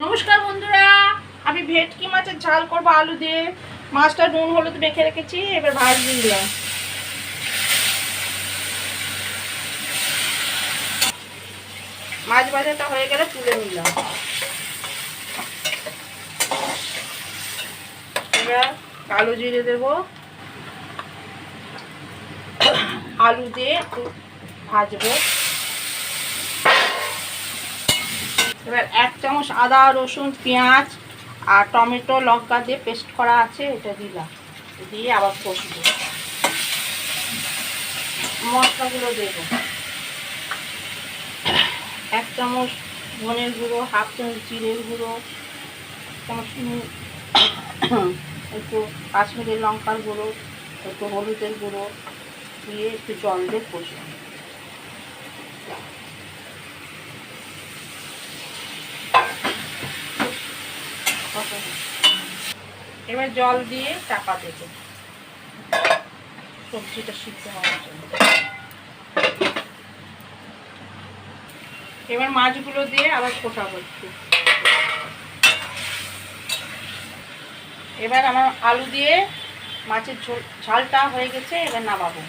নমস্কার বন্ধুরা, আমি ভেটকি মাছের ঝাল করব আলু দিয়ে। মাছটা নুন হলুদ মেখে রেখেছি, এবার ভাজিয়ে দিলাম। মাছ ভাজাটা হয়ে গেলে তুলে নিলাম। এবার কালো জিরে দেব, আলু দিয়ে একটু ভাজবো। এবার 1 চামচ আদা রসুন পেঁয়াজ আর টমেটো লঙ্কা দিয়ে পেস্ট করা আছে, এটা দিলাম। দিয়ে আবার কষবো। মশলাগুলো দেব, 1 চামচ ধনের গুঁড়ো, 1/2 চামচ জিরের গুঁড়ো, 1 চামচ একটু কাশ্মীরি লঙ্কার গুঁড়ো, একটু হলুদের গুঁড়ো দিয়ে একটু জল দিয়ে কষবো। এবার জল দিয়ে চাপা দেবো সবজিটা সিদ্ধ হওয়ার জন্য। এবার মাছগুলো দিয়ে আবার কষাবো একটু। এবার আমার আলু দিয়ে মাছের ঝালটা হয়ে গেছে, এবার নামাবো।